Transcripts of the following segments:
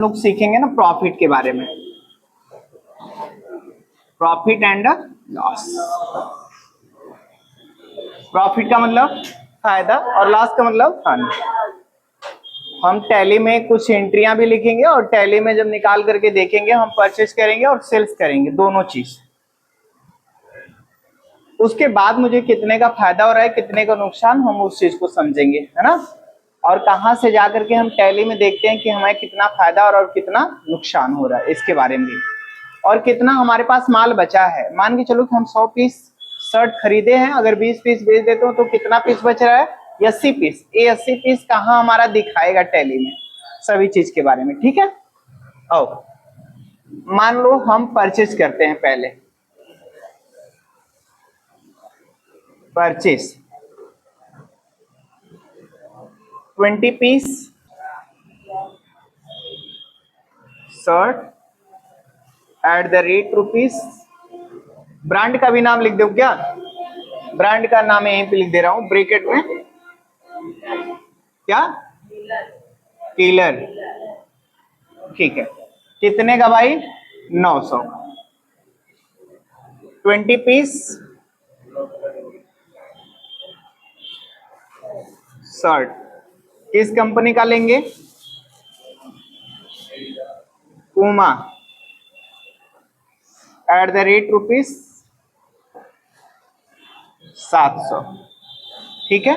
लोग सीखेंगे ना प्रॉफिट के बारे में, प्रॉफिट एंड लॉस। प्रॉफिट का मतलब फायदा और लॉस का मतलब हानि। हम टैली में कुछ एंट्रियां भी लिखेंगे और टैली में जब निकाल करके देखेंगे हम परचेस करेंगे और सेल्स करेंगे दोनों चीज। उसके बाद मुझे कितने का फायदा हो रहा है कितने का नुकसान हम उस चीज को समझेंगे, है ना। और कहां से जाकर के हम टैली में देखते हैं कि हमें कितना फायदा और कितना नुकसान हो रहा है इसके बारे में भी। और कितना हमारे पास माल बचा है। मान के चलो कि हम 100 पीस शर्ट खरीदे हैं, अगर 20 पीस बेच देते हो तो कितना पीस बच रहा है? 80 पीस। ये 80 पीस कहाँ हमारा दिखाएगा टैली में, सभी चीज के बारे में, ठीक है। ओ मान लो हम परचेज करते हैं, पहले purchase 20 piece shirt at the rate rupees. Brand का भी नाम लिख दो क्या? ब्रांड का नाम यहीं पे लिख दे रहा हूं ब्रैकेट में, क्या? किलर। ठीक है, कितने का भाई? 900। 20 पीस शर्ट किस कंपनी का लेंगे? Puma at the rate rupees 700। ठीक है,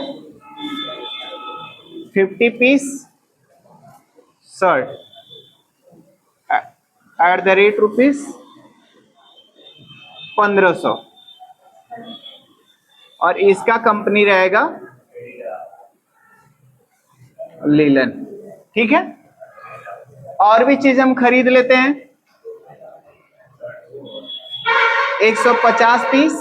50 piece shirt at the rate rupees 1500 और इसका कंपनी रहेगा लीलन। ठीक है, और भी चीज हम खरीद लेते हैं। 150 पीस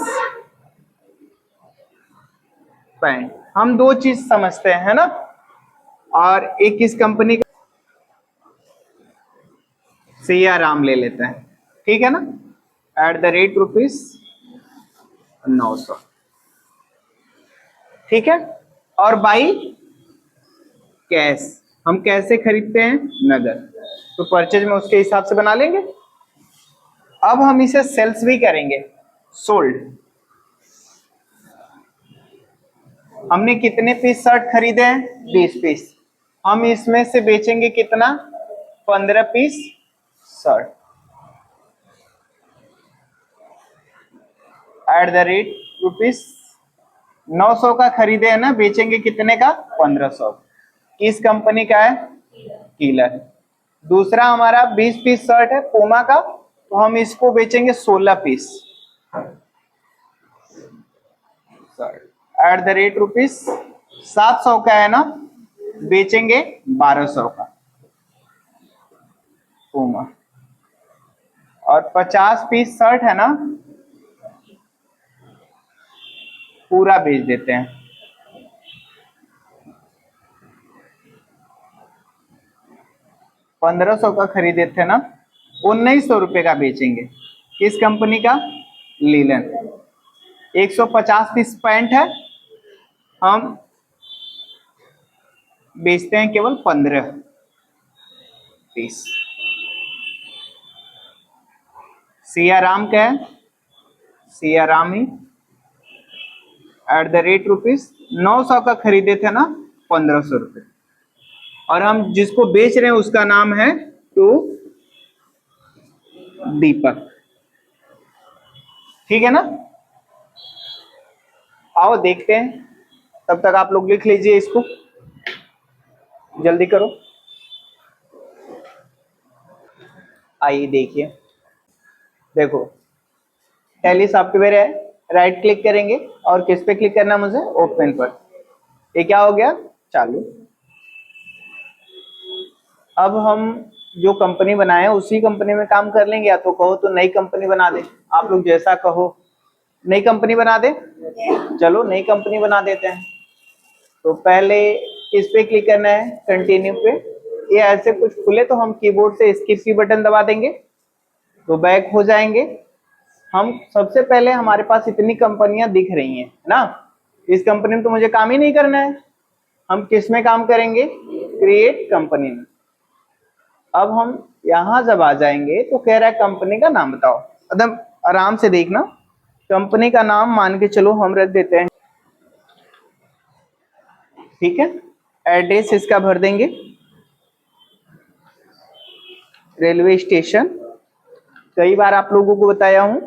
पैंट। हम दो चीज समझते हैं, है ना। और एक किस कंपनी का? सिया राम ले लेते हैं, ठीक है ना, एट द रेट रुपीस 900। ठीक है, और बाई कैश, हम कैसे खरीदते हैं? नगद। तो परचेज में उसके हिसाब से बना लेंगे। अब हम इसे सेल्स भी करेंगे। सोल्ड, हमने कितने पीस शर्ट खरीदे हैं? 20 पीस। हम इसमें से बेचेंगे कितना? 15 piece shirt at the rate rupees 900 का खरीदे है ना, बेचेंगे कितने का? 1500। किस कंपनी का है? कीलर। दूसरा हमारा 20 पीस शर्ट है पूमा का, तो हम इसको बेचेंगे 16 piece at the rate rupees 700 का है ना, बेचेंगे 1200 का पूमा। और 50 पीस शर्ट है ना, पूरा बेच देते हैं 1500 का खरीदे थे ना, 1900 रुपए का बेचेंगे। किस कंपनी का? लीलन। 150 पीस पैंट है, हम बेचते हैं केवल 15 पीस। सिया राम का है, सिया राम ही एट द रेट रुपीस 900 का खरीदे थे ना, 1500 रुपए। और हम जिसको बेच रहे हैं उसका नाम है तो दीपक। ठीक है ना, आओ देखते हैं। तब तक आप लोग लिख लीजिए इसको, जल्दी करो। आइए देखिए, देखो टैली सॉफ्टवेयर है, राइट क्लिक करेंगे और किस पे क्लिक करना है मुझे? ओपन पर। ये क्या हो गया? चालू। अब हम जो कंपनी बनाए उसी कंपनी में काम कर लेंगे, या तो कहो तो नई कंपनी बना दे, आप लोग जैसा कहो। नई कंपनी बना दे, चलो नई कंपनी बना देते हैं। तो पहले इस पे क्लिक करना है, कंटिन्यू पे। ये ऐसे कुछ खुले तो हम कीबोर्ड से स्किप की बटन दबा देंगे तो बैक हो जाएंगे। हम सबसे पहले हमारे पास इतनी कंपनियां दिख रही हैं ना, इस कंपनी में तो मुझे काम ही नहीं करना है। हम किस में काम करेंगे? क्रिएट कंपनी में। अब हम यहां जब आ जाएंगे तो कह रहा है कंपनी का नाम बताओ, एकदम आराम से देखना। कंपनी का नाम मान के चलो हम रख देते हैं, ठीक है। एड्रेस इसका भर देंगे, रेलवे स्टेशन। कई बार आप लोगों को बताया हूं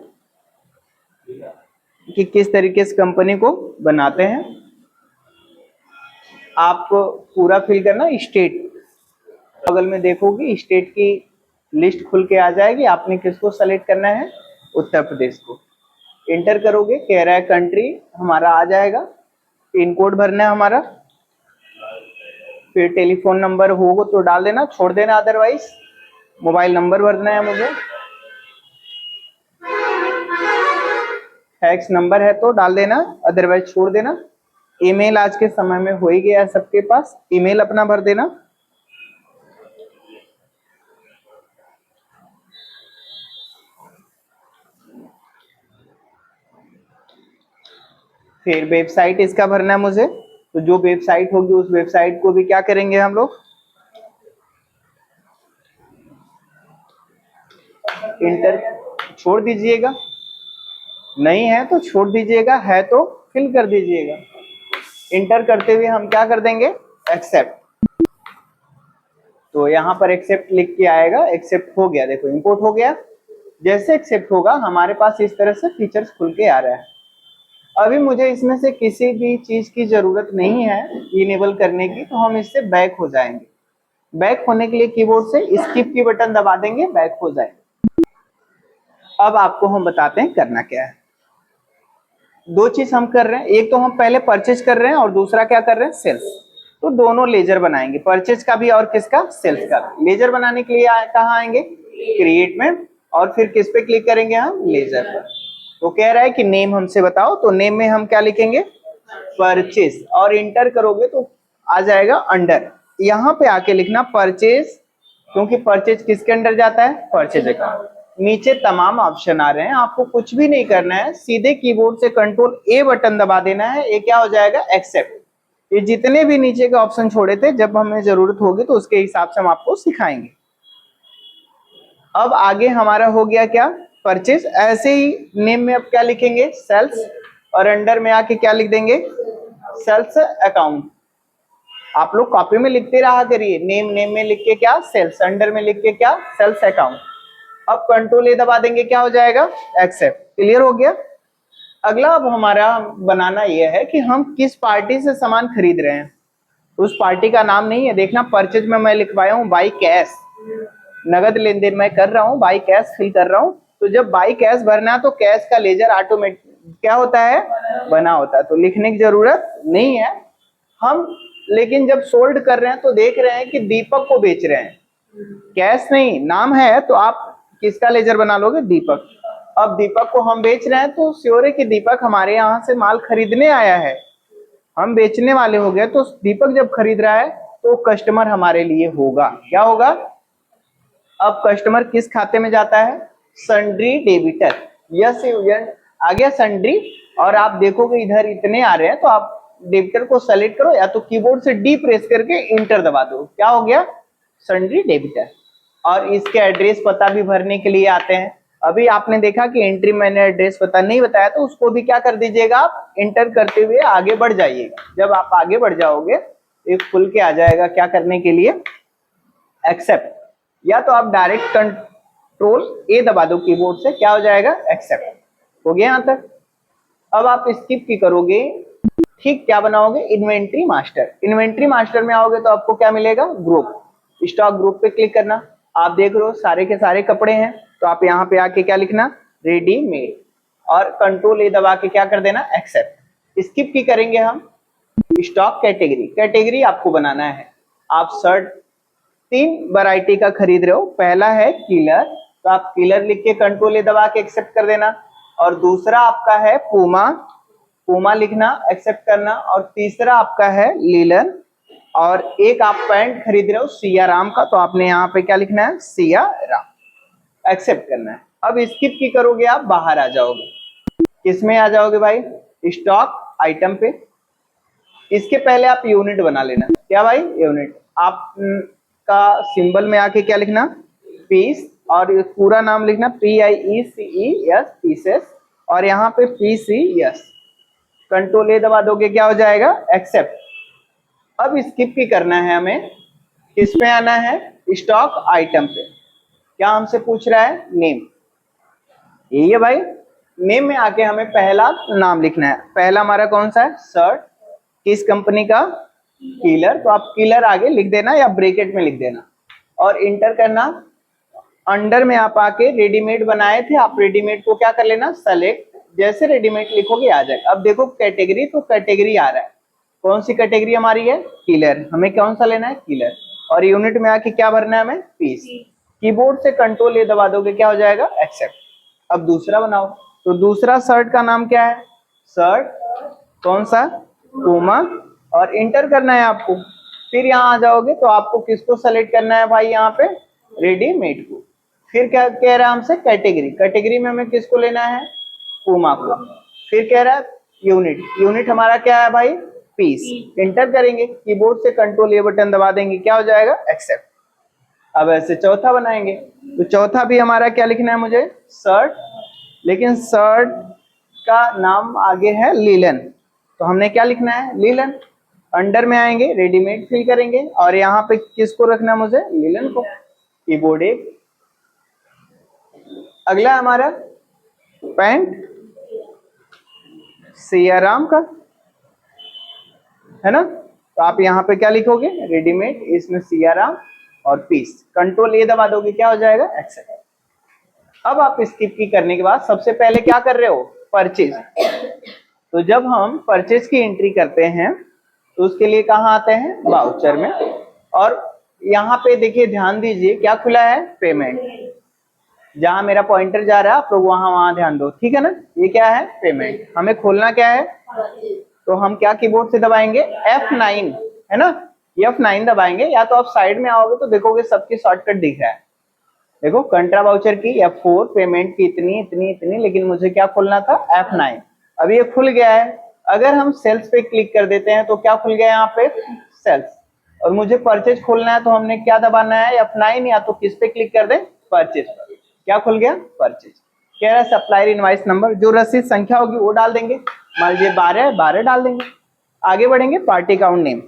कि किस तरीके से कंपनी को बनाते हैं। आप पूरा फिल करना। स्टेट बगल में देखोगे स्टेट की लिस्ट खुल के आ जाएगी, आपने किसको सेलेक्ट करना है, उत्तर प्रदेश को। इंटर करोगे, कह रहा है कंट्री, हमारा आ जाएगा। पिन कोड भरना है हमारा, फिर टेलीफोन नंबर होगा तो डाल देना, छोड़ देना अदरवाइज। मोबाइल नंबर भरना है मुझे, फैक्स नंबर है तो डाल देना, अदरवाइज छोड़ देना। ईमेल आज के समय में हो ही गया है सबके पास, ईमेल अपना भर देना। फिर वेबसाइट इसका भरना है मुझे, तो जो वेबसाइट होगी उस वेबसाइट को भी क्या करेंगे हम लोग, इंटर छोड़ दीजिएगा, नहीं है तो छोड़ दीजिएगा, है तो फिल कर दीजिएगा। इंटर करते हुए हम क्या कर देंगे, एक्सेप्ट। तो यहाँ पर एक्सेप्ट लिख के आएगा, एक्सेप्ट हो गया, देखो इंपोर्ट हो गया। जैसे एक्सेप्ट होगा हमारे पास इस तरह से फीचर्स खुल के आ रहा है। अभी मुझे इसमें से किसी भी चीज की जरूरत नहीं है इनेबल करने की, तो हम इससे बैक हो जाएंगे। बैक होने के लिए कीबोर्ड से स्किप की बटन दबा देंगे, बैक हो जाएंगे। अब आपको हम बताते हैं करना क्या है। दो चीज हम कर रहे हैं, एक तो हम पहले परचेज कर रहे हैं और दूसरा क्या कर रहे हैं, सेल्स। तो दोनों लेजर बनाएंगे, परचेज का भी और किसका, सेल्स का। लेजर बनाने के लिए कहाँ आएंगे, क्रिएट में, और फिर किस पे क्लिक करेंगे हम, लेजर पर। तो कह रहा है कि नेम हमसे बताओ, तो नेम में हम क्या लिखेंगे, परचेज, और इंटर करोगे तो आ जाएगा अंडर। यहाँ पे आके लिखना परचेज, क्योंकि परचेज किसके अंडर जाता है, परचेज अकाउंट। नीचे तमाम ऑप्शन आ रहे हैं, आपको कुछ भी नहीं करना है, सीधे कीबोर्ड से कंट्रोल ए बटन दबा देना है, ये क्या हो जाएगा, एक्सेप्ट। ये जितने भी नीचे के ऑप्शन छोड़े थे, जब हमें जरूरत होगी तो उसके हिसाब से हम आपको सिखाएंगे। अब आगे हमारा हो गया क्या, परचेज। ऐसे ही नेम में अब क्या लिखेंगे, सेल्स, और अंडर में आके क्या लिख देंगे, सेल्स अकाउंट। आप लोग कॉपी में लिखते रहा करिए, नेम नेम में लिख के क्या, सेल्स, अंडर में लिख के क्या, सेल्स अकाउंट। अब कंट्रोल ए दबा देंगे, क्या हो जाएगा, एक्सेप्ट। क्लियर हो गया। अगला अब हमारा बनाना यह है कि हम किस पार्टी से सामान खरीद रहे हैं, उस पार्टी का नाम नहीं है। देखना परचेज में मैं लिखवाया हूँ बाई कैश, नगद लेन देन मैं कर रहा हूँ, बाई कैश फिल कर रहा हूँ। तो जब बाई कैश भरना है तो कैश का लेजर ऑटोमेटिक क्या होता है, बना होता है, तो लिखने की जरूरत नहीं है हम। लेकिन जब सोल्ड कर रहे हैं तो देख रहे हैं कि दीपक को बेच रहे हैं, कैश नहीं, नाम है, तो आप किसका लेजर बना लोगे, दीपक। अब दीपक को हम बेच रहे हैं तो श्योर है कि दीपक हमारे यहाँ से माल खरीदने आया है, हम बेचने वाले हो गए। तो दीपक जब खरीद रहा है तो कस्टमर हमारे लिए होगा, क्या होगा। अब कस्टमर किस खाते में जाता है, सन्ड्री डेबिटर। यस आ गया सन्ड्री, और आप देखोगे इधर इतने आ रहे हैं, तो आप डेबिटर को सेलेक्ट करो, या तो कीबोर्ड से डी प्रेस करके इंटर दबा दो, क्या हो गया, सन्ड्री डेबिटर। और इसके एड्रेस पता भी भरने के लिए आते हैं। अभी आपने देखा कि एंट्री मैंने एड्रेस पता नहीं बताया, तो उसको भी क्या कर दीजिएगा, आप इंटर करते हुए आगे बढ़ जाइएगा। जब आप आगे बढ़ जाओगे एक खुल के आ जाएगा क्या करने के लिए, एक्सेप्ट, या तो आप डायरेक्ट कंट्रोल ए दबा दो कीबोर्ड से, क्या हो जाएगा, एक्सेप्ट। हो गया यहां तक। अब आप स्किप की करोगे, ठीक, क्या बनाओगे, इन्वेंट्री मास्टर। इन्वेंट्री मास्टर में आओगे तो आपको क्या मिलेगा, ग्रुप, स्टॉक ग्रुप पे क्लिक करना। आप देख रहे हो सारे के सारे कपड़े हैं, तो आप यहाँ पे आके क्या लिखना, रेडीमेड, और कंट्रोल ए दबा के क्या कर देना, एक्सेप्ट। स्किप की करेंगे हम, स्टॉक कैटेगरी। कैटेगरी आपको बनाना है, आप शर्ट 3 वैरायटी का खरीद रहे हो। पहला है किलर, तो आप किलर लिख के कंट्रोल ए दबा के एक्सेप्ट कर देना। और दूसरा आपका है पूमा, पूमा लिखना, एक्सेप्ट करना। और तीसरा आपका है लीलन, और एक आप पैंट खरीद रहे हो सिया राम का, तो आपने यहाँ पे क्या लिखना है, सिया राम, एक्सेप्ट करना है। अब स्किप की करोगे, आप बाहर आ जाओगे, किसमें आ जाओगे भाई, स्टॉक आइटम पे। इसके पहले आप यूनिट बना लेना, क्या भाई, यूनिट। आप का सिंबल में आके क्या लिखना, पीस, और पूरा नाम लिखना PIECES, पीसेस, और यहाँ पे PCS। कंट्रोल ए दबा दोगे क्या हो जाएगा, एक्सेप्ट। अब स्किप भी करना है हमें, किस पे आना है, स्टॉक आइटम पे। क्या हमसे पूछ रहा है, नेम, यही है भाई। नेम में आके हमें पहला नाम लिखना है। पहला हमारा कौन सा है, शर्ट, किस कंपनी का, किलर, तो आप किलर आगे लिख देना या ब्रैकेट में लिख देना और इंटर करना। अंडर में आप आके रेडीमेड बनाए थे, आप रेडीमेड को क्या कर लेना, सेलेक्ट, जैसे रेडीमेड लिखोगे आ जाएगा। अब देखो कैटेगरी, तो कैटेगरी आ रहा है, कौन सी कैटेगरी हमारी है, किलर, हमें कौन सा लेना है, किलर। और यूनिट में आके क्या भरना है हमें, पीस। कीबोर्ड से कंट्रोल ए दबा दोगे क्या हो जाएगा, एक्सेप्ट। अब दूसरा बनाओ, तो दूसरा शर्ट का नाम क्या है, शर्ट, कौन सा, पूमा, और इंटर करना है आपको। फिर यहाँ आ जाओगे तो आपको किसको सेलेक्ट करना है भाई, यहाँ पे रेडीमेड को। फिर क्या कह रहा है हमसे, कैटेगरी, कैटेगरी में हमें किसको लेना है, पूमा को। फिर कह रहा है यूनिट, यूनिट हमारा क्या है भाई, पीस। इंटर करेंगे, कीबोर्ड से कंट्रोल ए बटन दबा देंगे क्या हो जाएगा, एक्सेप्ट। अब ऐसे चौथा बनाएंगे, तो चौथा भी हमारा क्या लिखना है मुझे, शर्ट, लेकिन शर्ट का नाम आगे है लीलन, तो हमने क्या लिखना है, लीलन। अंडर में आएंगे, रेडीमेड फिल करेंगे, और यहाँ पे किसको रखना है मुझे, लीलन को, कीबोर्ड ए। अगला हमारा पैंट, सियाराम का है ना, तो आप यहाँ पे क्या लिखोगे, रेडीमेड, इसमें सियाराम और पीस। कंट्रोल ए दबा दोगे क्या हो जाएगा, एक्सेप्ट। अब आप स्किप की करने के बाद सबसे पहले क्या कर रहे हो, परचेज। तो जब हम परचेज की एंट्री करते हैं तो उसके लिए कहाँ आते हैं, वाउचर में, और यहाँ पे देखिए ध्यान दीजिए क्या खुला है, पेमेंट। जहां मेरा पॉइंटर जा रहा है आप लोग वहां ध्यान दो, ठीक है ना। ये क्या है, पेमेंट, हमें खोलना क्या है, तो हम क्या कीबोर्ड से दबाएंगे, F9 है ना, F9 दबाएंगे, या तो आप साइड में आओगे तो देखोगे सबकी शॉर्टकट दिख रहा है। देखो कंट्रा वाउचर की F4, पेमेंट की इतनी इतनी इतनी, लेकिन मुझे क्या खोलना था, F9। अब ये खुल गया है। अगर हम सेल्स पे क्लिक कर देते हैं तो क्या खुल गया यहाँ पे, सेल्स। और मुझे परचेज खोलना है तो हमने क्या दबाना है, F9, या तो किस पे क्लिक कर दें, परचेज पर। क्या खुल गया, परचेज। कह रहा है सप्लायर इनवॉइस नंबर, जो रसीद संख्या होगी वो डाल देंगे, मान लीजिए 12 डाल देंगे। आगे बढ़ेंगे, party account name.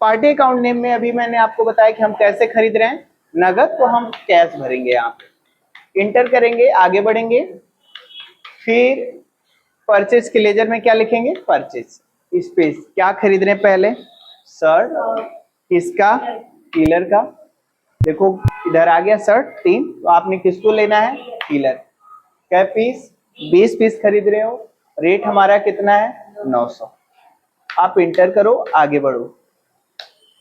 Party account name में अभी मैंने आपको बताया कि हम कैसे खरीद रहे हैं, नगद, तो हम कैश भरेंगे यहाँ पे। इंटर करेंगे, आगे बढ़ेंगे, फिर परचेज के लेजर में क्या लिखेंगे, परचेज स्पेस, क्या खरीद रहे हैं पहले, शर्ट, किसका, किलर का। देखो इधर आ गया शर्ट 3, तो आपने किसको लेना है, किलर। क्या पीस, 20 पीस खरीद रहे हो, रेट हमारा कितना है, 900। आप इंटर करो, आगे बढ़ो।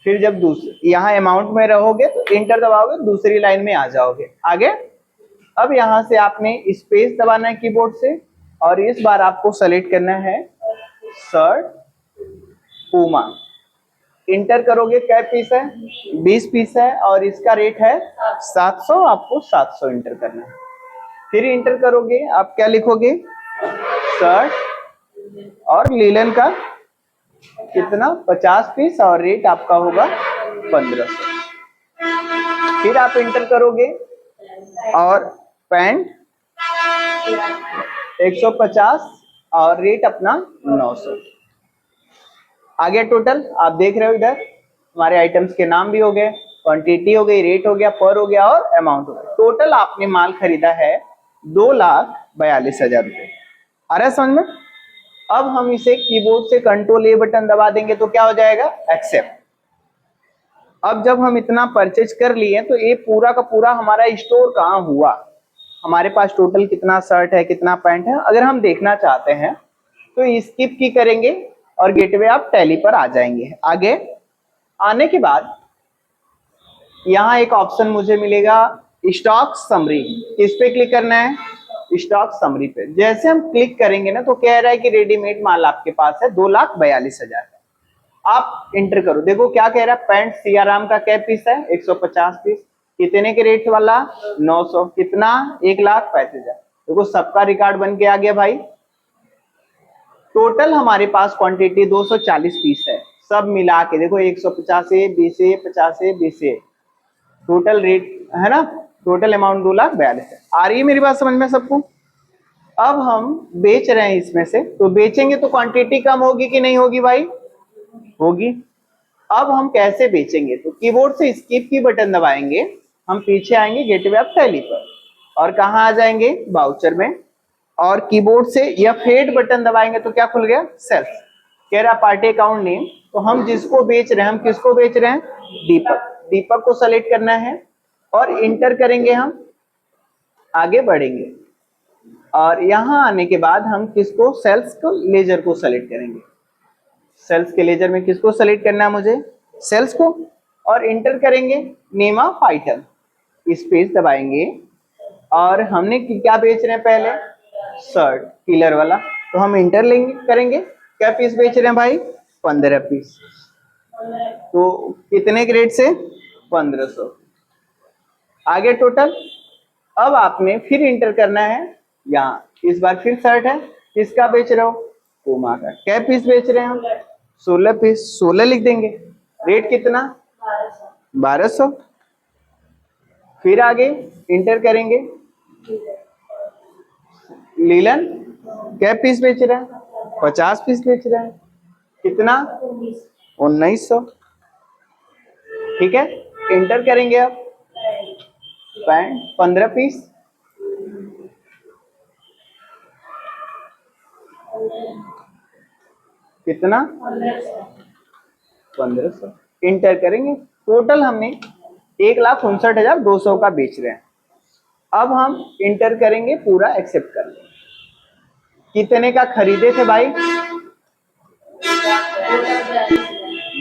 फिर जब दूसरे यहाँ अमाउंट में रहोगे तो इंटर दबाओगे, दूसरी लाइन में आ जाओगे आगे। अब यहाँ से आपने स्पेस दबाना है कीबोर्ड से, और इस बार आपको सेलेक्ट करना है शर्ट पूमा। इंटर करोगे, क्या पीस है, 20 पीस है, और इसका रेट है 700, आपको 700 इंटर करना है। फिर इंटर करोगे, आप क्या लिखोगे, शर्ट और लीलन का कितना, 50 पीस, और रेट आपका होगा 1500। फिर आप इंटर करोगे, और पैंट 150, और रेट अपना 900। आगे टोटल आप देख रहे हो, इधर हमारे आइटम्स के नाम भी हो गए, क्वांटिटी हो गई, रेट हो गया, पर हो गया, और अमाउंट हो गया। टोटल आपने माल खरीदा है 2,42,000 रुपए। आ रहा है समझ में। अब हम इसे कीबोर्ड से कंट्रोल ए बटन दबा देंगे तो क्या हो जाएगा, एक्सेप्ट। अब जब हम इतना परचेज कर लिए तो ये पूरा का पूरा हमारा स्टोर कहाँ हुआ, हमारे पास टोटल कितना शर्ट है, कितना पैंट है, अगर हम देखना चाहते हैं तो स्किप की करेंगे और गेटवे आप टैली पर आ जाएंगे। आगे आने के बाद यहाँ एक ऑप्शन मुझे मिलेगा, स्टॉक समरी, किस पे क्लिक करना है, स्टॉक समरी पे। जैसे हम क्लिक करेंगे ना तो कह रहा है कि रेडीमेड माल आपके पास है 2,42,000। आप इंटर करो, देखो क्या कह रहा है, पैंट सियाराम का क्या पीस है, 150 पीस, कितने के रेट वाला, 900, कितना, 1,35,000। देखो सबका रिकॉर्ड बन के आ गया भाई। टोटल हमारे पास क्वांटिटी 240 पीस है, सब मिला के देखो 150 20 50 20। टोटल रेट है ना, टोटल अमाउंट 2,42,000 है। आ रही है मेरी बात समझ में सबको? अब हम बेच रहे हैं इसमें से, तो बेचेंगे तो क्वांटिटी कम होगी कि नहीं होगी भाई? होगी। अब हम कैसे बेचेंगे? तो कीबोर्ड से स्किप की बटन दबाएंगे, हम पीछे आएंगे गेटवे ऑफ टैली पर, और कहाँ आ जाएंगे? वाउचर में। और कीबोर्ड से या फेड बटन दबाएंगे तो क्या खुल गया? सेल्स। कह रहा पार्टी अकाउंट नेम, तो हम जिसको बेच रहे हैं, हम किसको बेच रहे हैं? दीपक। दीपक को सेलेक्ट करना है और इंटर करेंगे, हम आगे बढ़ेंगे। और यहां आने के बाद हम किसको? सेल्स को, लेजर को सेलेक्ट करेंगे। सेल्स के लेजर में किसको सेलेक्ट करना है मुझे? सेल्स को। और इंटर करेंगे नेम ऑफ आइटम, स्पेस दबाएंगे। और हमने क्या बेच रहे हैं पहले? शर्ट, किलर वाला, तो हम इंटर लेंगे, करेंगे। क्या पीस बेच रहे हैं भाई? 15 पीस। तो कितने ग्रेड से? 1500। आगे टोटल। अब आपने फिर इंटर करना है यहाँ, इस बार फिर शर्ट है, किसका बेच रहे हो? पूमा का। क्या पीस बेच रहे हैं हम? 16 पीस, 16 लिख देंगे। रेट कितना? 1200। फिर आगे इंटर करेंगे, लीलन क्या पीस बेच रहे हैं? 50 पीस बेच रहे हैं, कितना? 1900। ठीक है, इंटर करेंगे। अब पैंट 15 पीस, कितना? 1500। इंटर करेंगे। टोटल हमने 1,59,200 का बेच रहे हैं। अब हम इंटर करेंगे, पूरा एक्सेप्ट कर लेंगे। कितने का खरीदे थे भाई?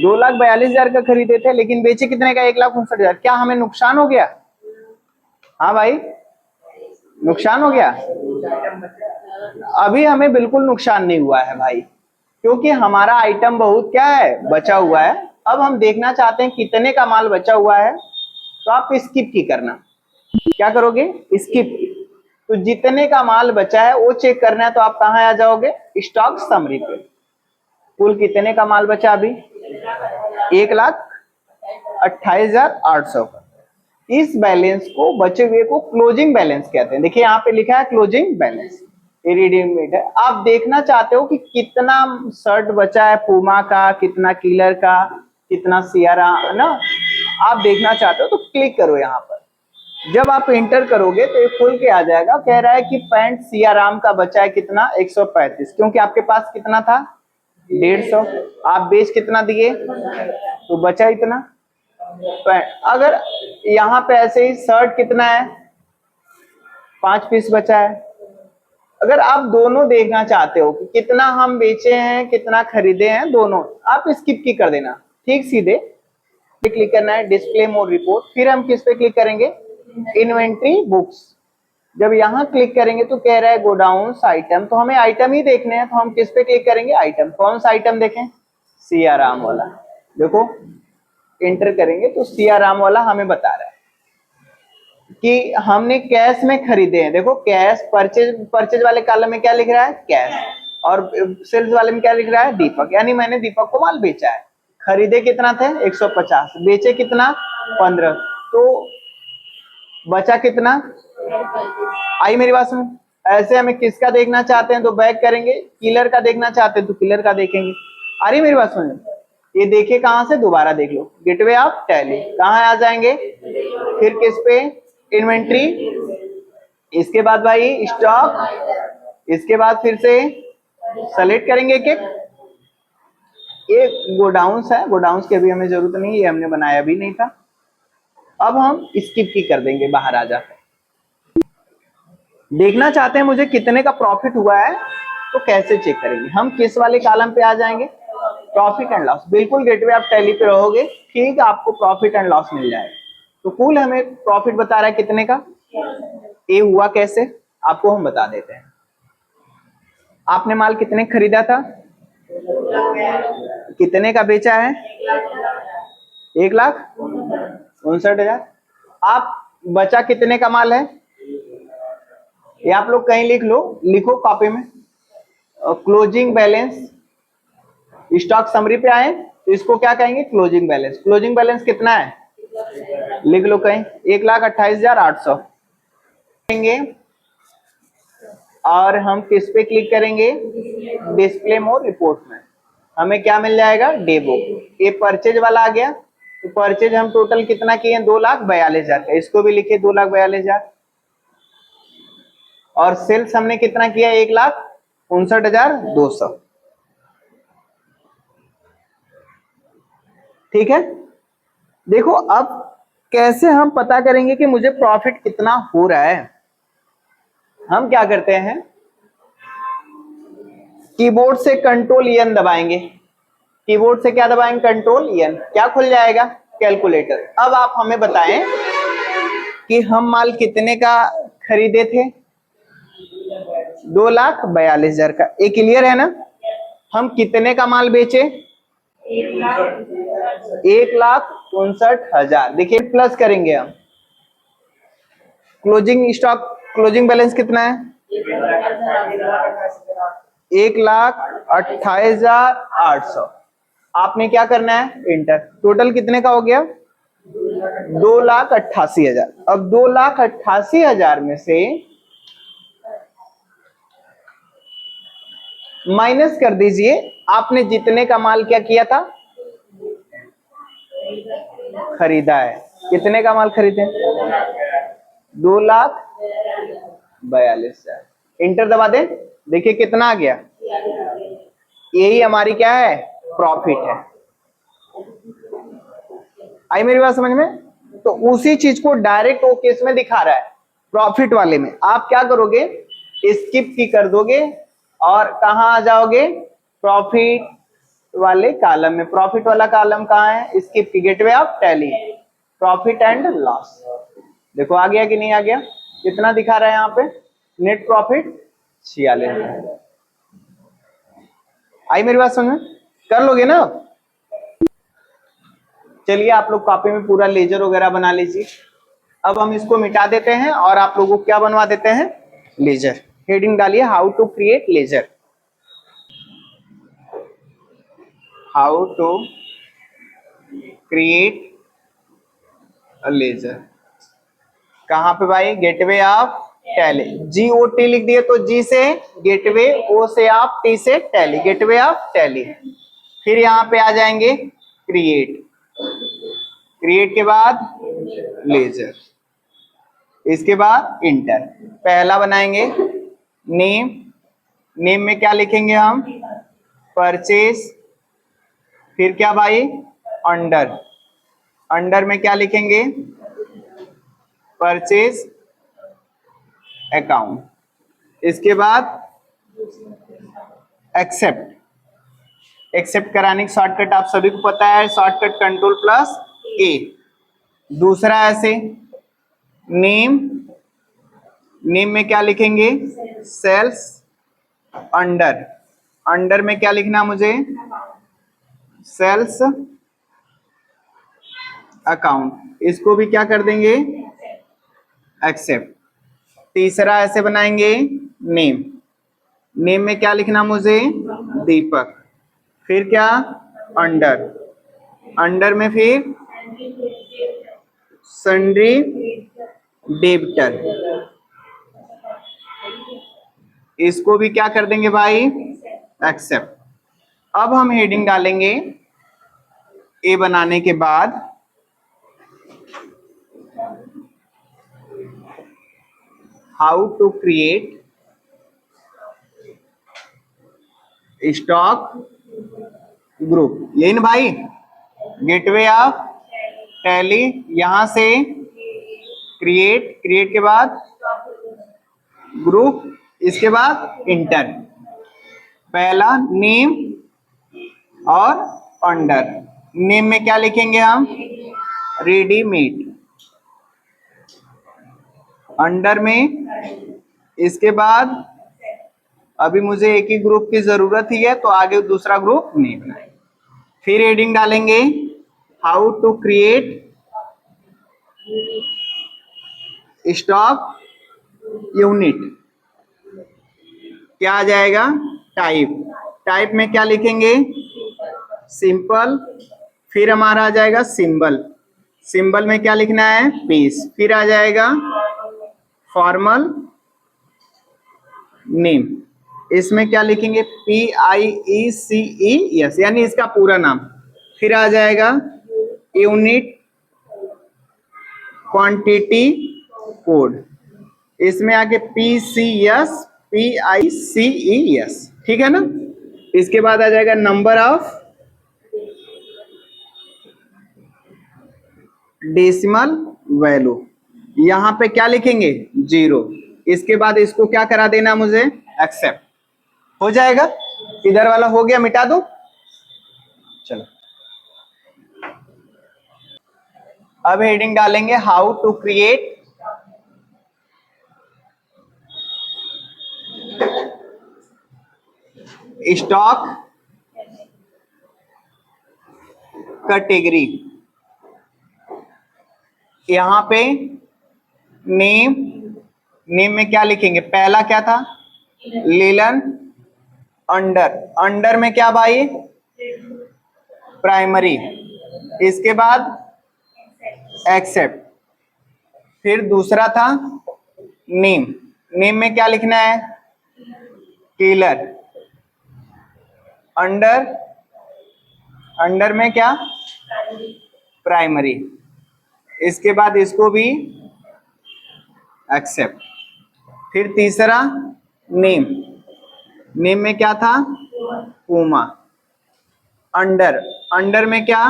2,42,000 का खरीदे थे, लेकिन बेचे कितने का? 1,59,000। क्या हमें नुकसान हो गया? हाँ भाई, नुकसान हो गया? अभी हमें बिल्कुल नुकसान नहीं हुआ है भाई, क्योंकि हमारा आइटम बहुत क्या है? बचा हुआ है। अब हम देखना चाहते हैं कितने का माल बचा हुआ है, तो आप स्किप की करना। क्या करोगे? स्किप। तो जितने का माल बचा है वो चेक करना है, तो आप कहाँ आ जाओगे? स्टॉक समरी पे। कुल कितने का माल बचा अभी? 1,28,800 का। इस बैलेंस को, बचे हुए को क्लोजिंग बैलेंस कहते हैं। देखिए यहाँ पे लिखा है क्लोजिंग बैलेंस, रिडीमेड है। आप देखना चाहते हो कि कितना शर्ट बचा है पूमा का, कितना किलर का, कितना सियारा, है ना? आप देखना चाहते हो तो क्लिक करो यहाँ पर। जब आप इंटर करोगे तो ये खुल के आ जाएगा। कह रहा है कि पैंट सियाराम का बचा है कितना? 135, क्योंकि आपके पास कितना था? 150। आप बेच कितना दिए? तो बचा इतना पैंट। अगर यहाँ पे ऐसे ही शर्ट कितना है? 5 पीस बचा है। अगर आप दोनों देखना चाहते हो कि कितना हम बेचे हैं, कितना खरीदे हैं, दोनों, आप स्किप की कर देना। ठीक सीधे पे क्लिक करना है, डिस्प्ले मोड रिपोर्ट। फिर हम किस पे क्लिक करेंगे? Inventory books. जब यहाँ क्लिक करेंगे तो कह रहा है गोडाउन्स आइटम, तो हमें आइटम ही देखने हैं, तो हम किस पे क्लिक करेंगे? आइटम। कौन सा आइटम देखें? सियाराम वाला। देखो इंटर करेंगे तो सियाराम वाला हमें बता रहा है कि हमने कैश में खरीदे हैं। देखो कैश, परचेज वाले कॉलम में क्या लिख रहा है? कैश। और सेल्स वाले में क्या लिख रहा है? दीपक। यानी मैंने दीपक को माल बेचा है। खरीदे कितना थे? 150, बेचे कितना? 15। तो बचा कितना? आई मेरी बात सुन। ऐसे हमें किसका देखना चाहते हैं तो बैक करेंगे, किलर का देखना चाहते हैं तो किलर का देखेंगे। आ रही मेरी बात सुन? ये देखे कहां से? दोबारा देख लो, गेटवे ऑफ टैली। कहाँ आ जाएंगे? फिर किस पे? इन्वेंट्री। इसके बाद भाई स्टॉक। इसके बाद फिर से सेलेक्ट करेंगे एक एक। ये गोडाउंस है, गोडाउंस की अभी हमें जरूरत नहीं, ये हमने बनाया भी नहीं था। अब हम स्किप की कर देंगे, बाहर आ जाते हैं। देखना चाहते हैं मुझे कितने का प्रॉफिट हुआ है, तो कैसे चेक करेंगे? हम किस वाले कॉलम पे आ जाएंगे? Profit and loss. बिल्कुल गेटवे ऑफ टैली पे रहोगे, ठीक, आपको प्रॉफिट एंड लॉस मिल जाएगा। तो कुल हमें प्रॉफिट बता रहा है कितने का। ये हुआ कैसे, आपको हम बता देते हैं। आपने माल कितने खरीदा था? कितने का बेचा है? 1,59,000। आप बचा कितने का माल है? ये आप लोग कहीं लिख लो, लिखो कॉपी में। क्लोजिंग बैलेंस, स्टॉक समरी पे आए तो इसको क्या कहेंगे? Closing balance. क्लोजिंग बैलेंस कितना है? लिख लो कहीं, 1,28,800 करेंगे और हम किस पे क्लिक करेंगे, डिस्प्ले मोर रिपोर्ट में, हमें क्या मिल जाएगा, डे बुक। ये परचेज वाला आ गया, तो परचेज हम टोटल कितना किए, 2,42,000 का, इसको भी लिखिए 2,42,000। और सेल्स हमने कितना किया, 1,59,200। ठीक है। देखो अब कैसे हम पता करेंगे कि मुझे प्रॉफिट कितना हो रहा है। हम क्या करते हैं, कीबोर्ड से कंट्रोल एन दबाएंगे, कीबोर्ड से क्या दबाएंगे, कंट्रोल एन, क्या खुल जाएगा, कैलकुलेटर। अब आप हमें बताएं कि हम माल कितने का खरीदे थे, 2,42,000 का, ये क्लियर है ना। हम कितने का माल बेचे, 1,59,000। देखिए प्लस करेंगे हम, क्लोजिंग स्टॉक, क्लोजिंग बैलेंस कितना है, 1,28,800। आपने क्या करना है, इंटर। टोटल कितने का हो गया, 2,88,000। अब 2,88,000 में से माइनस कर दीजिए आपने जितने का माल क्या किया था, खरीदा है। कितने का माल खरीदे, 2,42,000। इंटर दबा दें, देखिए कितना आ गया, यही हमारी क्या है, प्रॉफिट है। आई मेरी बात समझ में। तो उसी चीज को डायरेक्ट वो केस में दिखा रहा है, प्रॉफिट वाले में। आप क्या करोगे, स्किप की कर दोगे और कहां आ जाओगे, प्रॉफिट वाले कॉलम में। प्रॉफिट वाला कॉलम कहां है, स्किप की, gateway of tally, profit and loss. देखो आ गया कि नहीं आ गया, कितना दिखा रहा है यहाँ पे, नेट प्रॉफिट 46। आई मेरी बात समझ में, कर लोगे ना। चलिए आप लोग कॉपी में पूरा लेजर वगैरह बना लीजिए। अब हम इसको मिटा देते हैं और आप लोगों को क्या बनवा देते हैं, लेजर। हेडिंग डालिए, how to create ledger, how to create a ledger. कहां पे भाई, गेटवे ऑफ टैली, GOT लिख दिए तो जी से गेटवे, ओ से आप, टी से टैली, गेटवे ऑफ टैली। फिर यहाँ पे आ जाएंगे क्रिएट, क्रिएट के बाद लेजर, इसके बाद इंटर। पहला बनाएंगे नेम, नेम में क्या लिखेंगे हम, परचेज। फिर क्या भाई, अंडर, अंडर में क्या लिखेंगे, परचेज अकाउंट। इसके बाद एक्सेप्ट, एक्सेप्ट कराने की शॉर्टकट आप सभी को पता है, शॉर्टकट कंट्रोल+A। दूसरा ऐसे नेम, नेम में क्या लिखेंगे, सेल्स अंडर, अंडर में क्या लिखना मुझे, सेल्स अकाउंट। इसको भी क्या कर देंगे, एक्सेप्ट। तीसरा ऐसे बनाएंगे नेम, नेम में क्या लिखना मुझे, दीपक। फिर क्या, अंडर, अंडर में फिर सन्ड्री डेबिटर। इसको भी क्या कर देंगे भाई, एक्सेप्ट। अब हम हेडिंग डालेंगे, ए बनाने के बाद how to create stock group. यही ना भाई, गेटवे ऑफ टैली, यहां से क्रिएट, क्रिएट के बाद ग्रुप, इसके बाद इंटर। पहला नेम और अंडर, नेम में क्या लिखेंगे हम, रेडीमेड। अंडर में, इसके बाद अभी मुझे एक ही ग्रुप की जरूरत ही है तो आगे दूसरा ग्रुप नहीं बनाएंगे। फिर हेडिंग डालेंगे how to create stock unit. क्या आ जाएगा, टाइप, टाइप में क्या लिखेंगे, सिंपल। फिर हमारा आ जाएगा सिंबल, सिंबल में क्या लिखना है, पीस। फिर आ जाएगा फॉर्मल नेम, इसमें क्या लिखेंगे, PIECES, यानी इसका पूरा नाम। फिर आ जाएगा यूनिट क्वांटिटी कोड, इसमें आगे PICES, ठीक है ना। इसके बाद आ जाएगा नंबर ऑफ डेसिमल वैल्यू, यहां पे क्या लिखेंगे, 0। इसके बाद इसको क्या करा देना मुझे, एक्सेप्ट। हो जाएगा, इधर वाला हो गया, मिटा दो। चलो अब हेडिंग डालेंगे, how to create stock category. यहां पे नेम, नेम में क्या लिखेंगे, पहला क्या था, लीलन। अंडर, अंडर में क्या भाई, प्राइमरी। इसके बाद एक्सेप्ट। फिर दूसरा था नेम, नेम में क्या लिखना है, कीलर। अंडर, अंडर में क्या, प्राइमरी। इसके बाद इसको भी एक्सेप्ट। फिर तीसरा नेम, नेम में क्या था, पूमा। अंडर, अंडर में क्या,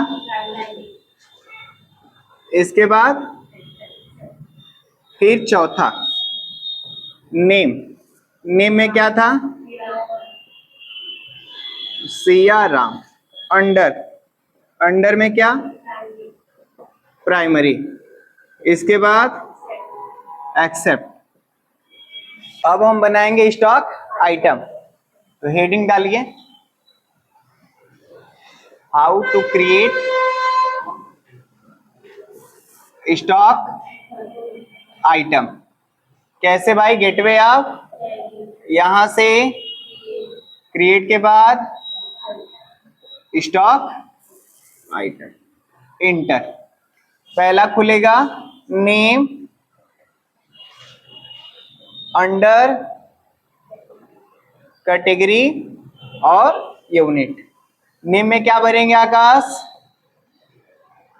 इसके बाद फिर चौथा नेम, नेम में क्या था, सिया राम। अंडर, अंडर में क्या, प्राइमरी। इसके बाद एक्सेप्ट। अब हम बनाएंगे स्टॉक आइटम, तो हेडिंग डालिए, how to create stock item. कैसे भाई, गेटवे आप यहां से क्रिएट के बाद स्टॉक आइटम, इंटर। पहला खुलेगा नेम अंडर कैटेगरी और यूनिट। नेम में क्या भरेंगे आकाश,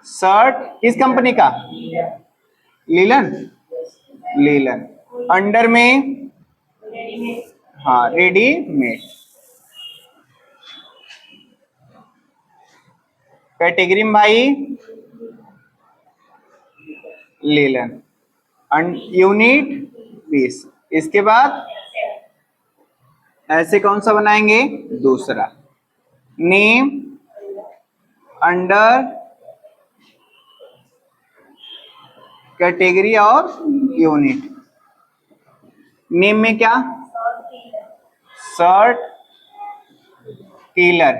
शर्ट, किस कंपनी का, लीलन, लीलन। अंडर में हाँ रेडीमेड। कैटेगरी में भाई लीलन, यूनिट पीस। इसके बाद ऐसे कौन सा बनाएंगे, दूसरा नेम अंडर कैटेगरी और यूनिट। नेम में क्या, शर्ट टेलर।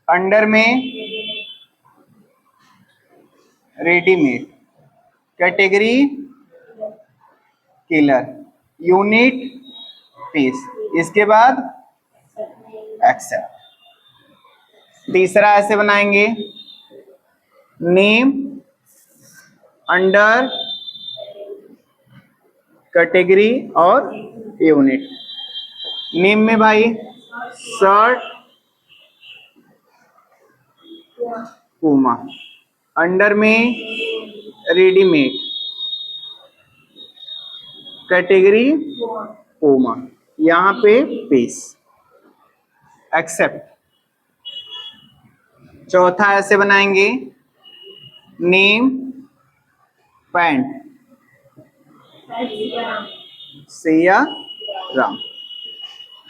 अंडर में readymade. Category Killer, unit piece. इसके बाद एक्सेप्ट। तीसरा ऐसे बनाएंगे, नेम अंडर कैटेगरी और यूनिट। नेम में भाई शर्ट पूमा, अंडर में रेडीमेड, कैटेगरी पूमा, यहाँ पे पीस। एक्सेप्ट। चौथा ऐसे बनाएंगे, name pant Siya Ram.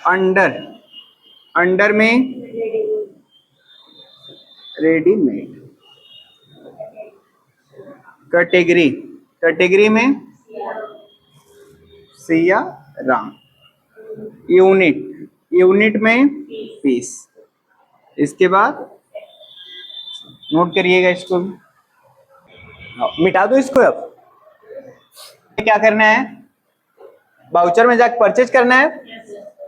Under, under में रेडीमेड। कैटेगरी, कैटेगरी में सिया राम। यूनिट, यूनिट में पीस। इसके बाद नोट करिएगा इसको, मिटा दो इसको। अब क्या करना है, बाउचर में जाकर परचेज करना है,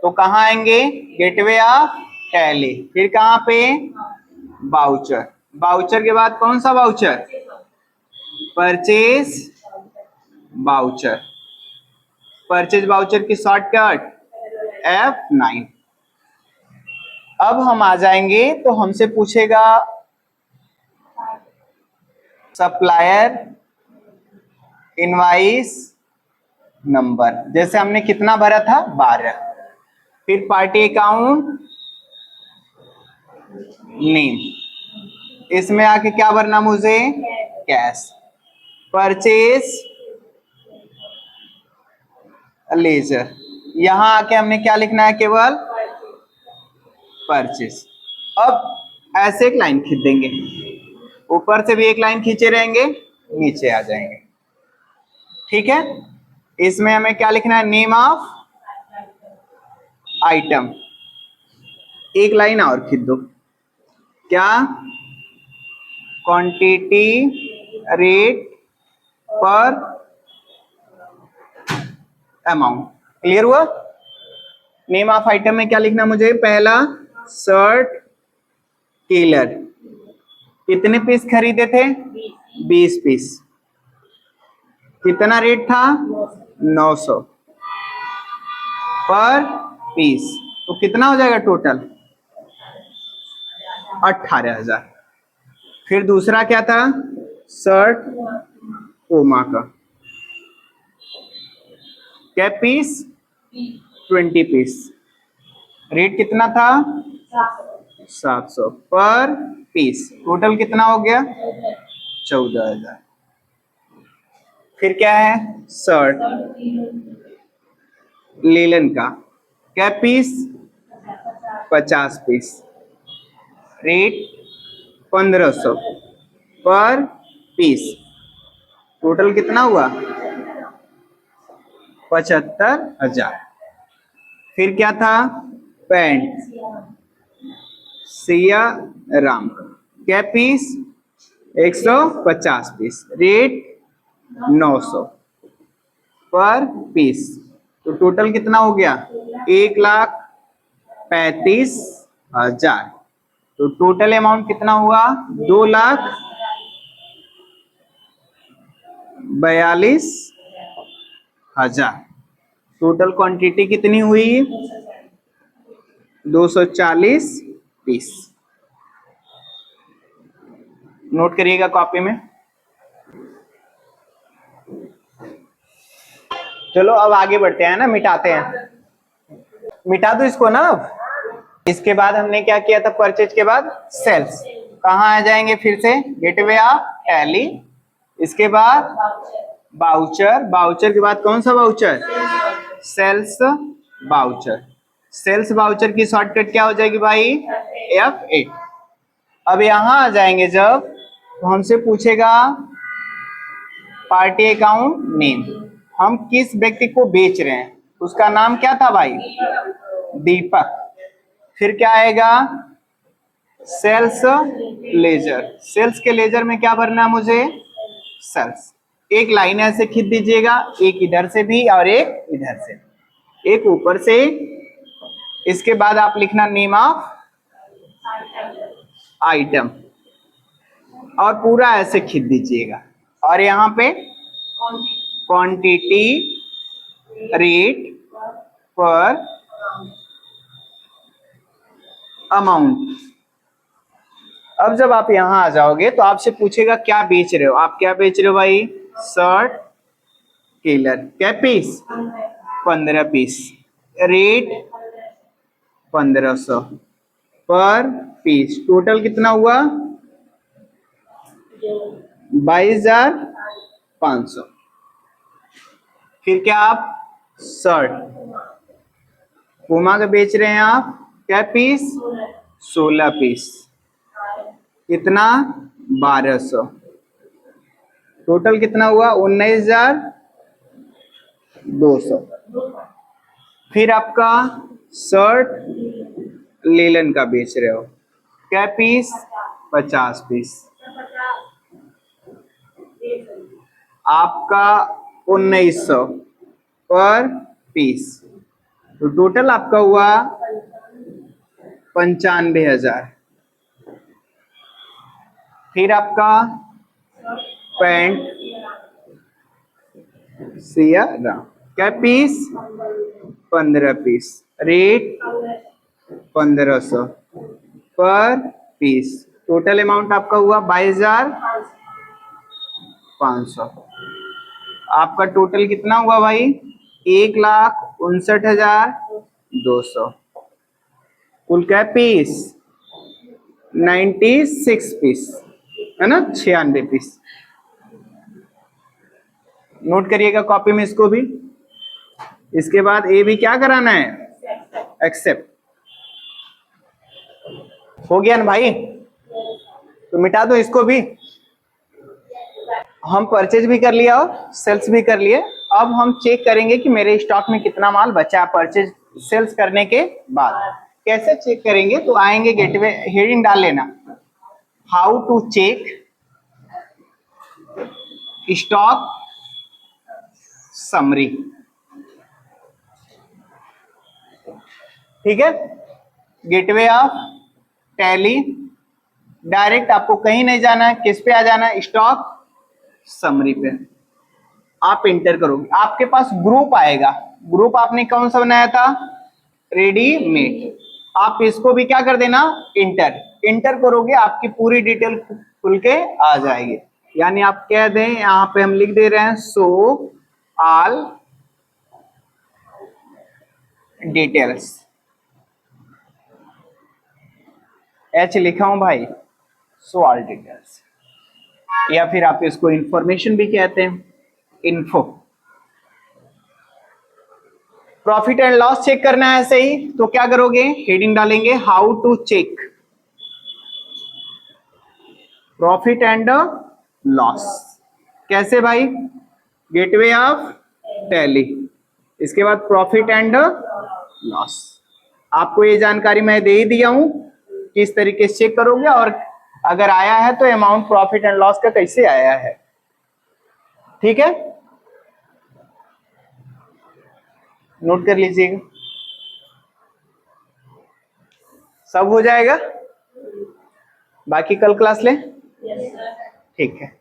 तो कहाँ आएंगे, गेटवे ऑफ टैली। फिर कहाँ पे, बाउचर। बाउचर के बाद कौन सा voucher, purchase voucher, purchase voucher की शॉर्टकट F9। अब हम आ जाएंगे तो हमसे पूछेगा सप्लायर इनवाइस नंबर, जैसे हमने कितना भरा था 12। फिर पार्टी अकाउंट नेम, इसमें आके क्या भरना मुझे, कैश। परचेज लेजर, यहां आके हमने क्या लिखना है, केवल परचेज। अब ऐसे एक लाइन खींच देंगे, ऊपर से भी एक लाइन खींचे रहेंगे, नीचे आ जाएंगे। ठीक है, इसमें हमें क्या लिखना है, नेम ऑफ आइटम। एक लाइन और खींच दो, क्या, क्वांटिटी रेट पर अमाउंट। क्लियर हुआ। नेम ऑफ आइटम में क्या लिखना मुझे, पहला शर्ट टेलर, कितने पीस खरीदे थे, 20 पीस। कितना रेट था, 900 पर पीस, तो कितना हो जाएगा टोटल, 18,000। फिर दूसरा क्या था, शर्ट पूमा का, क्या पीस, 20 पीस, रेट कितना था, 700 पर पीस, टोटल कितना हो गया, 14,000। फिर क्या है, शर्ट लीलन का, क्या पीस, 50 पीस, रेट 1500 पर पीस, टोटल कितना हुआ, 75,000। फिर क्या था, पैंट सिया राम का, क्या पीस, 150 पीस, रेट 900 पर पीस, तो टोटल कितना हो गया, 1,35,000। तो टोटल अमाउंट कितना हुआ, 2,42,000। टोटल क्वांटिटी कितनी हुई, 240 पीस। नोट करिएगा कॉपी में। चलो अब आगे बढ़ते हैं ना, मिटाते हैं, मिटा दो इसको ना। अब इसके बाद हमने क्या किया था, परचेज के बाद सेल्स, कहाँ आ जाएंगे फिर से, गेटवे ऑफ टैली। इसके बाद बाउचर, बाउचर के बाद कौन सा voucher, sales voucher. Sales voucher की शॉर्टकट क्या हो जाएगी भाई, F8। अब यहां आ जाएंगे जब, तो हमसे पूछेगा पार्टी अकाउंट नेम, हम किस व्यक्ति को बेच रहे हैं, उसका नाम क्या था भाई, दीपक। फिर क्या आएगा, सेल्स लेजर, सेल्स के लेजर में क्या भरना है मुझे, सेल्स। एक लाइन ऐसे खींच दीजिएगा, एक इधर से भी और एक इधर से, एक ऊपर से। इसके बाद आप लिखना नेम ऑफ आइटम, और पूरा ऐसे खींच दीजिएगा, और यहाँ पे क्वांटिटी रेट पर अमाउंट। अब जब आप यहां आ जाओगे तो आपसे पूछेगा क्या बेच रहे हो, आप क्या बेच रहे हो भाई, शर्ट टेलर, क्या पीस, 15 पीस, रेट 1500 पर पीस, टोटल कितना हुआ, 22,500। फिर क्या, आप शर्ट पूमा का बेच रहे हैं आप, क्या पीस, 16 पीस, कितना, 1200, टोटल कितना हुआ, 19,200। फिर आपका शर्ट लीलन का बेच रहे हो, क्या पीस, 50 पीस, आपका 1900 पर पीस, तो टोटल आपका हुआ 95,000। फिर आपका पैंट सियारा। क्या पीस? 15 पीस। रेट 1500 पर पीस। टोटल अमाउंट आपका हुआ 22,500। आपका टोटल कितना हुआ भाई? 1,59,200। कुल क्या पीस? 96 पीस, है ना, 96 पीस। नोट करिएगा कॉपी में इसको भी। इसके बाद ए भी क्या कराना है? एक्सेप्ट। हो गया ना भाई? तो मिटा दो इसको भी। हम परचेज भी कर लिया और सेल्स भी कर लिए। अब हम चेक करेंगे कि मेरे स्टॉक में कितना माल बचा परचेज सेल्स करने के बाद। कैसे चेक करेंगे? तो आएंगे गेटवे, हेडिंग डाल लेना, how to check stock summary. ठीक है, गेटवे ऑफ टैली। डायरेक्ट आपको कहीं नहीं जाना है, किस पे आ जाना है? स्टॉक समरी पे आप इंटर करोगे, आपके पास ग्रुप आएगा। ग्रुप आपने कौन सा बनाया था? रेडीमेड। आप इसको भी क्या कर देना? इंटर। इंटर करोगे आपकी पूरी डिटेल खुल के आ जाएगी। यानी आप कह दें, यहां पे हम लिख दे रहे हैं शो ऑल डिटेल्स। एच लिखा हूं भाई, शो ऑल डिटेल्स। या फिर आप इसको इंफॉर्मेशन भी कहते हैं, info. Profit and loss check करना है ऐसे ही, तो क्या करोगे? हेडिंग डालेंगे, how to check profit and loss. कैसे भाई? Gateway of Tally. इसके बाद प्रॉफिट एंड लॉस। आपको ये जानकारी मैं दे ही दिया हूं, किस तरीके से चेक करोगे, और अगर आया है तो अमाउंट प्रॉफिट एंड लॉस का कैसे आया है। ठीक है, नोट कर लीजिएगा। सब हो जाएगा, बाकी कल क्लास लें। ठीक है।